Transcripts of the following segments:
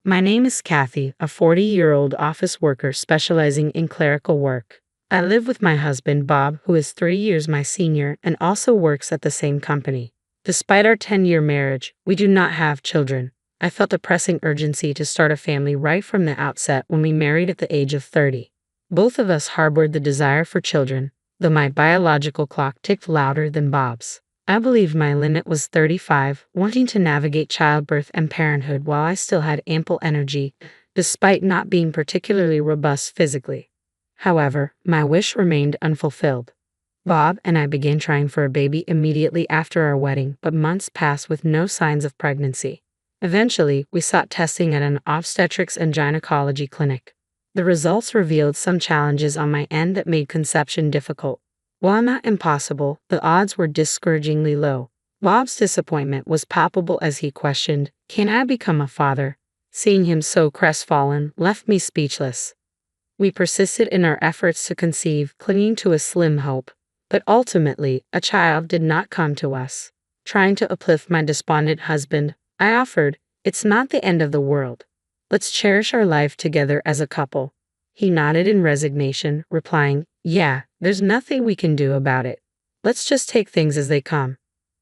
My name is Kathy, a 40-year-old office worker specializing in clerical work. I live with my husband, Bob, who is 3 years my senior and also works at the same company. Despite our 10-year marriage, we do not have children. I felt a pressing urgency to start a family right from the outset when we married at the age of 30. Both of us harbored the desire for children, though my biological clock ticked louder than Bob's. I believed my limit was 35, wanting to navigate childbirth and parenthood while I still had ample energy, despite not being particularly robust physically. However, my wish remained unfulfilled. Bob and I began trying for a baby immediately after our wedding, but months passed with no signs of pregnancy. Eventually, we sought testing at an obstetrics and gynecology clinic. The results revealed some challenges on my end that made conception difficult. While not impossible, the odds were discouragingly low. Bob's disappointment was palpable as he questioned, "Can I become a father?" Seeing him so crestfallen left me speechless. We persisted in our efforts to conceive, clinging to a slim hope. But ultimately, a child did not come to us. Trying to uplift my despondent husband, I offered, "It's not the end of the world. Let's cherish our life together as a couple." He nodded in resignation, replying, "Yeah, there's nothing we can do about it. Let's just take things as they come."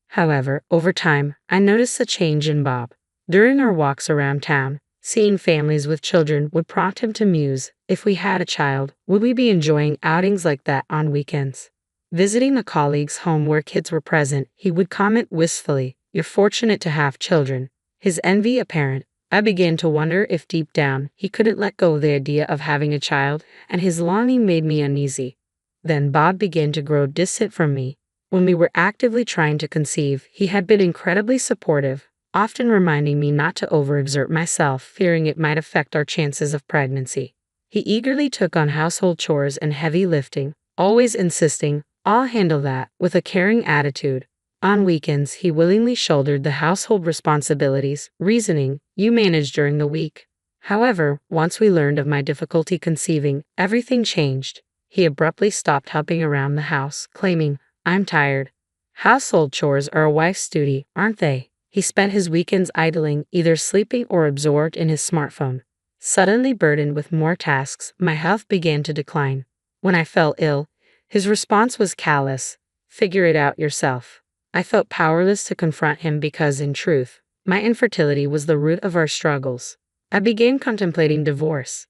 However, over time, I noticed a change in Bob. During our walks around town, seeing families with children would prompt him to muse, if we had a child, would we be enjoying outings like that on weekends? Visiting a colleague's home where kids were present, he would comment wistfully, "You're fortunate to have children." His envy apparent, I began to wonder if deep down he couldn't let go of the idea of having a child, and his longing made me uneasy. Then Bob began to grow distant from me. When we were actively trying to conceive, he had been incredibly supportive, often reminding me not to overexert myself, fearing it might affect our chances of pregnancy. He eagerly took on household chores and heavy lifting, always insisting, "I'll handle that," with a caring attitude. On weekends, he willingly shouldered the household responsibilities, reasoning, "You manage during the week." However, once we learned of my difficulty conceiving, everything changed. He abruptly stopped helping around the house, claiming, "I'm tired." Household chores are a wife's duty, aren't they? He spent his weekends idling, either sleeping or absorbed in his smartphone. Suddenly burdened with more tasks, my health began to decline. When I fell ill, his response was callous, "Figure it out yourself." I felt powerless to confront him because, in truth, my infertility was the root of our struggles. I began contemplating divorce.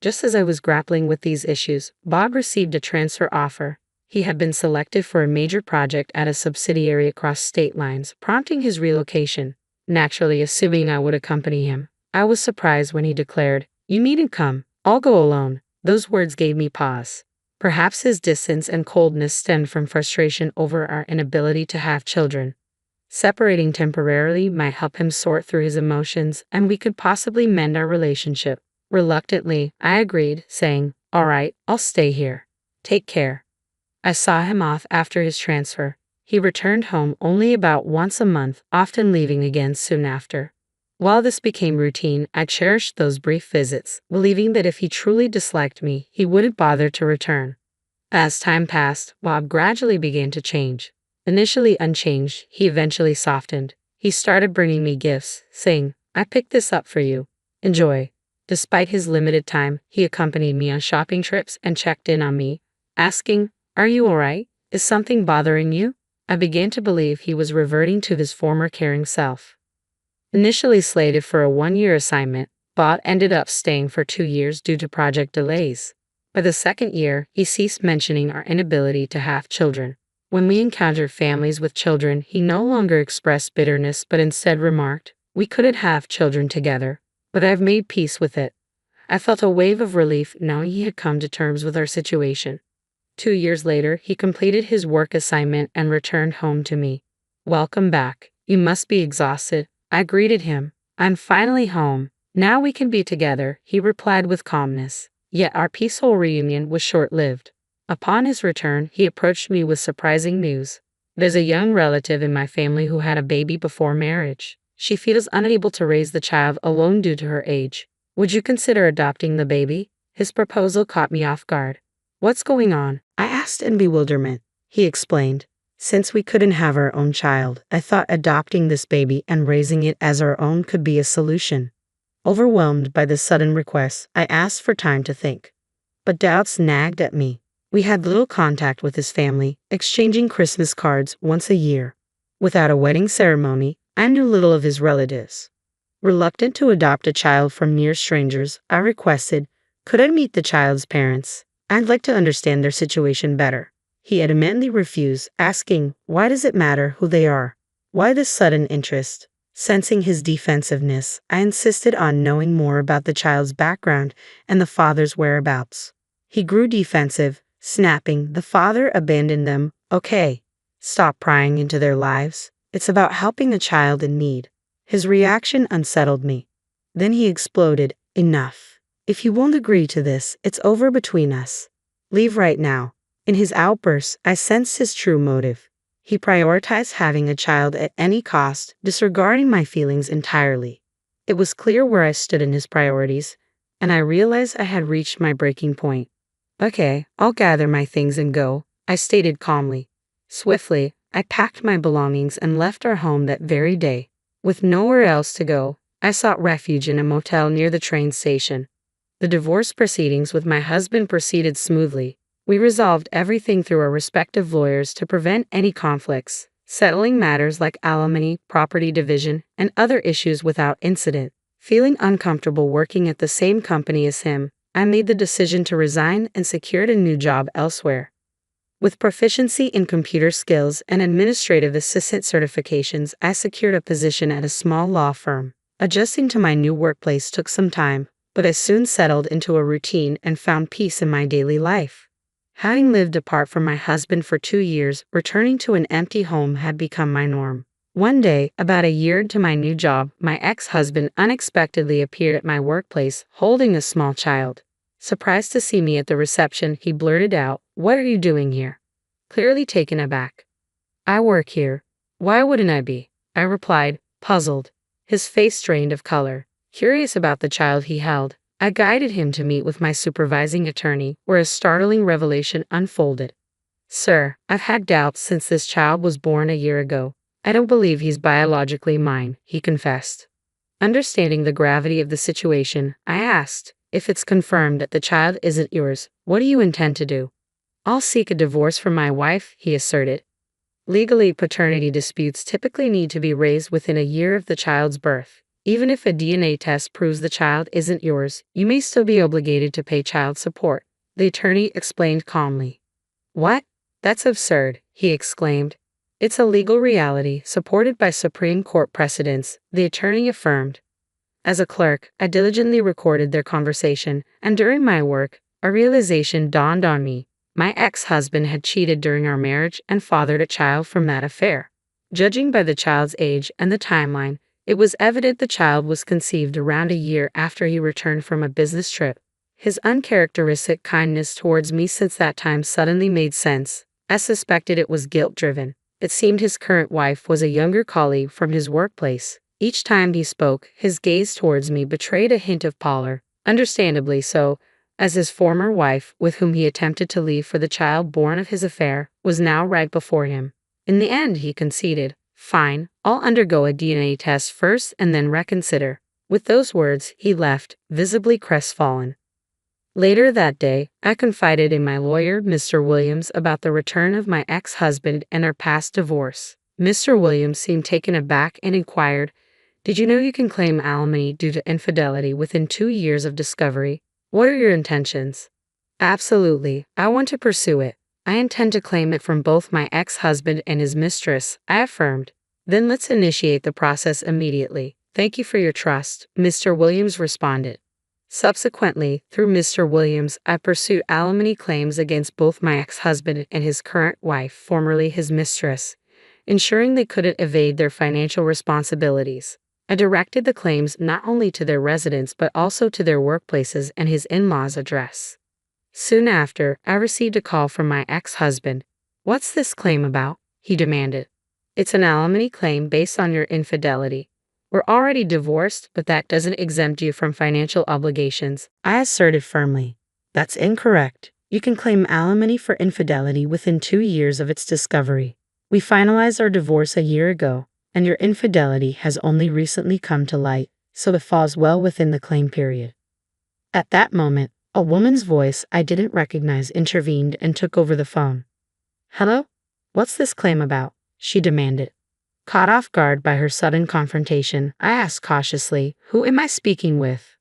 Just as I was grappling with these issues, Bob received a transfer offer. He had been selected for a major project at a subsidiary across state lines, prompting his relocation. Naturally, assuming I would accompany him, I was surprised when he declared, "You needn't come. I'll go alone." Those words gave me pause. Perhaps his distance and coldness stemmed from frustration over our inability to have children. Separating temporarily might help him sort through his emotions, and we could possibly mend our relationship. Reluctantly, I agreed, saying, "All right, I'll stay here. Take care." I saw him off after his transfer. He returned home only about once a month, often leaving again soon after. While this became routine, I cherished those brief visits, believing that if he truly disliked me, he wouldn't bother to return. As time passed, Bob gradually began to change. Initially unchanged, he eventually softened. He started bringing me gifts, saying, "I picked this up for you. Enjoy." Despite his limited time, he accompanied me on shopping trips and checked in on me, asking, "Are you all right? Is something bothering you?" I began to believe he was reverting to his former caring self. Initially slated for a 1-year assignment, Bob ended up staying for 2 years due to project delays. By the second year, he ceased mentioning our inability to have children. When we encountered families with children, he no longer expressed bitterness but instead remarked, "We couldn't have children together, but I've made peace with it." I felt a wave of relief knowing he had come to terms with our situation. 2 years later, he completed his work assignment and returned home to me. "Welcome back. You must be exhausted." I greeted him. "I'm finally home. Now we can be together," he replied with calmness. Yet our peaceful reunion was short-lived. Upon his return, he approached me with surprising news. "There's a young relative in my family who had a baby before marriage. She feels unable to raise the child alone due to her age. Would you consider adopting the baby?" His proposal caught me off guard. "What's going on?" I asked in bewilderment. He explained, "Since we couldn't have our own child, I thought adopting this baby and raising it as our own could be a solution. Overwhelmed by this sudden request, I asked for time to think. But doubts nagged at me. We had little contact with his family, exchanging Christmas cards once a year. Without a wedding ceremony, I knew little of his relatives. Reluctant to adopt a child from mere strangers, I requested, could I meet the child's parents? I'd like to understand their situation better. He adamantly refused, asking, why does it matter who they are? Why this sudden interest? Sensing his defensiveness, I insisted on knowing more about the child's background and the father's whereabouts. He grew defensive, snapping, the father abandoned them. Okay, stop prying into their lives. It's about helping a child in need. His reaction unsettled me. Then he exploded, enough. If you won't agree to this, it's over between us. Leave right now. In his outbursts, I sensed his true motive. He prioritized having a child at any cost, disregarding my feelings entirely. It was clear where I stood in his priorities, and I realized I had reached my breaking point. Okay, I'll gather my things and go, I stated calmly. Swiftly, I packed my belongings and left our home that very day. With nowhere else to go, I sought refuge in a motel near the train station. The divorce proceedings with my husband proceeded smoothly. We resolved everything through our respective lawyers to prevent any conflicts, settling matters like alimony, property division, and other issues without incident. Feeling uncomfortable working at the same company as him, I made the decision to resign and secured a new job elsewhere. With proficiency in computer skills and administrative assistant certifications, I secured a position at a small law firm. Adjusting to my new workplace took some time, but I soon settled into a routine and found peace in my daily life. Having lived apart from my husband for 2 years, returning to an empty home had become my norm. One day, about a year into my new job, my ex-husband unexpectedly appeared at my workplace, holding a small child. Surprised to see me at the reception, he blurted out, "What are you doing here?" Clearly taken aback. "I work here. Why wouldn't I be?" I replied, puzzled. His face strained of color. Curious about the child he held, I guided him to meet with my supervising attorney, where a startling revelation unfolded. "Sir, I've had doubts since this child was born a year ago. I don't believe he's biologically mine," he confessed. Understanding the gravity of the situation, I asked, "If it's confirmed that the child isn't yours, what do you intend to do?" "I'll seek a divorce from my wife," he asserted. Legally, paternity disputes typically need to be raised within a year of the child's birth. Even if a DNA test proves the child isn't yours, you may still be obligated to pay child support, the attorney explained calmly. "What? That's absurd," he exclaimed. "It's a legal reality supported by Supreme Court precedents," the attorney affirmed. As a clerk, I diligently recorded their conversation, and during my work, a realization dawned on me. My ex-husband had cheated during our marriage and fathered a child from that affair. Judging by the child's age and the timeline, it was evident the child was conceived around a year after he returned from a business trip. His uncharacteristic kindness towards me since that time suddenly made sense. I suspected it was guilt-driven. It seemed his current wife was a younger colleague from his workplace. Each time he spoke, his gaze towards me betrayed a hint of pallor, understandably so, as his former wife, with whom he attempted to leave for the child born of his affair, was now right before him. In the end, he conceded, "Fine, I'll undergo a DNA test first and then reconsider." With those words, he left, visibly crestfallen. Later that day, I confided in my lawyer, Mr. Williams, about the return of my ex-husband and our past divorce. Mr. Williams seemed taken aback and inquired, "Did you know you can claim alimony due to infidelity within 2 years of discovery? What are your intentions?" "Absolutely, I want to pursue it. I intend to claim it from both my ex-husband and his mistress," I affirmed. "Then let's initiate the process immediately. Thank you for your trust," Mr. Williams responded. Subsequently, through Mr. Williams, I pursued alimony claims against both my ex-husband and his current wife, formerly his mistress, ensuring they couldn't evade their financial responsibilities. I directed the claims not only to their residence but also to their workplaces and his in-laws' address. Soon after, I received a call from my ex-husband. "What's this claim about?" he demanded. "It's an alimony claim based on your infidelity. We're already divorced, but that doesn't exempt you from financial obligations," I asserted firmly. "That's incorrect. You can claim alimony for infidelity within 2 years of its discovery. We finalized our divorce a year ago, and your infidelity has only recently come to light," so the falls well within the claim period. At that moment, a woman's voice I didn't recognize intervened and took over the phone. Hello? What's this claim about? She demanded. Caught off guard by her sudden confrontation, I asked cautiously, who am I speaking with?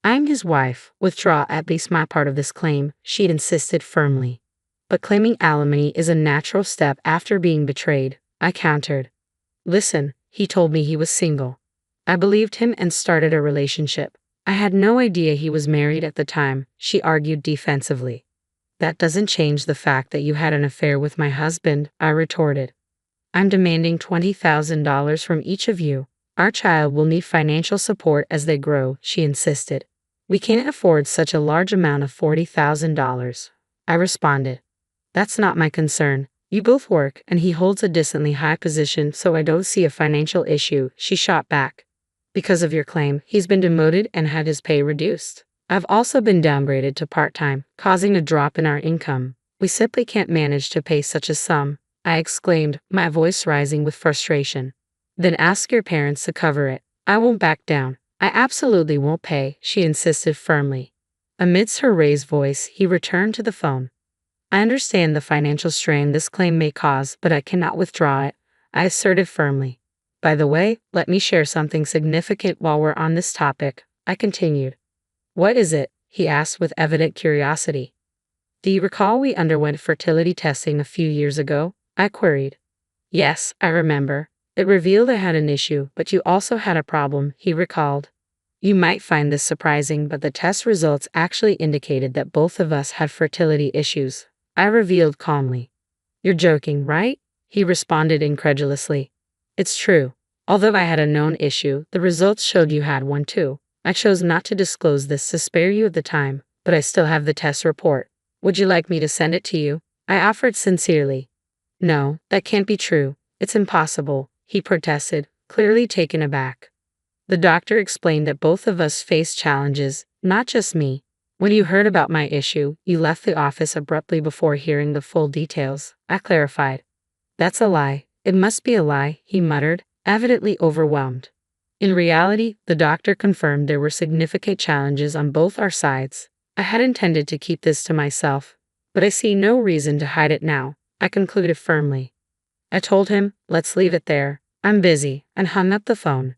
I'm his wife. Withdraw at least my part of this claim, she insisted firmly. But claiming alimony is a natural step after being betrayed, I countered. Listen, he told me he was single. I believed him and started a relationship. I had no idea he was married at the time, she argued defensively. That doesn't change the fact that you had an affair with my husband, I retorted. I'm demanding $20,000 from each of you. Our child will need financial support as they grow, she insisted. We can't afford such a large amount of $40,000. I responded. That's not my concern. You both work and he holds a decently high position, so I don't see a financial issue, she shot back. Because of your claim, he's been demoted and had his pay reduced. I've also been downgraded to part-time, causing a drop in our income. We simply can't manage to pay such a sum, I exclaimed, my voice rising with frustration. Then ask your parents to cover it. I won't back down. I absolutely won't pay, she insisted firmly. Amidst her raised voice, he returned to the phone. I understand the financial strain this claim may cause, but I cannot withdraw it, I asserted firmly. By the way, let me share something significant while we're on this topic, I continued. What is it? He asked with evident curiosity. Do you recall we underwent fertility testing a few years ago? I queried. Yes, I remember. It revealed I had an issue, but you also had a problem, he recalled. You might find this surprising, but the test results actually indicated that both of us had fertility issues, I revealed calmly. You're joking, right? He responded incredulously. It's true. Although I had a known issue, the results showed you had one too. I chose not to disclose this to spare you at the time, but I still have the test report. Would you like me to send it to you? I offered sincerely. No, that can't be true. It's impossible, he protested, clearly taken aback. The doctor explained that both of us faced challenges, not just me. When you heard about my issue, you left the office abruptly before hearing the full details, I clarified. That's a lie. It must be a lie, he muttered, evidently overwhelmed. In reality, the doctor confirmed there were significant challenges on both our sides. I had intended to keep this to myself, but I see no reason to hide it now, I concluded firmly. I told him, let's leave it there. I'm busy, and hung up the phone.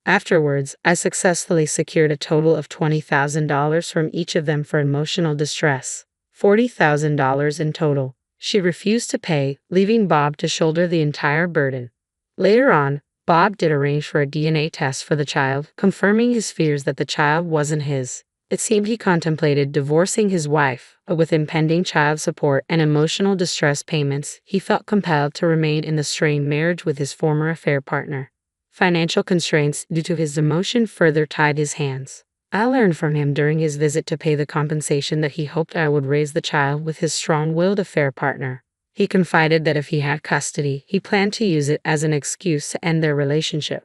Afterwards, I successfully secured a total of $20,000 from each of them for emotional distress. $40,000 in total. She refused to pay, leaving Bob to shoulder the entire burden. Later on, Bob did arrange for a DNA test for the child, confirming his fears that the child wasn't his. It seemed he contemplated divorcing his wife, but with impending child support and emotional distress payments, he felt compelled to remain in the strained marriage with his former affair partner. Financial constraints due to his demotion further tied his hands. I learned from him during his visit to pay the compensation that he hoped I would raise the child with his strong-willed affair partner. He confided that if he had custody, he planned to use it as an excuse to end their relationship.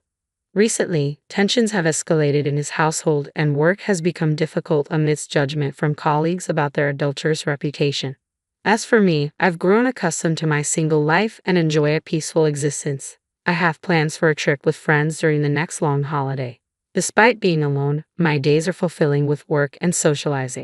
Recently, tensions have escalated in his household and work has become difficult amidst judgment from colleagues about their adulterous reputation. As for me, I've grown accustomed to my single life and enjoy a peaceful existence. I have plans for a trip with friends during the next long holiday. Despite being alone, my days are fulfilling with work and socializing.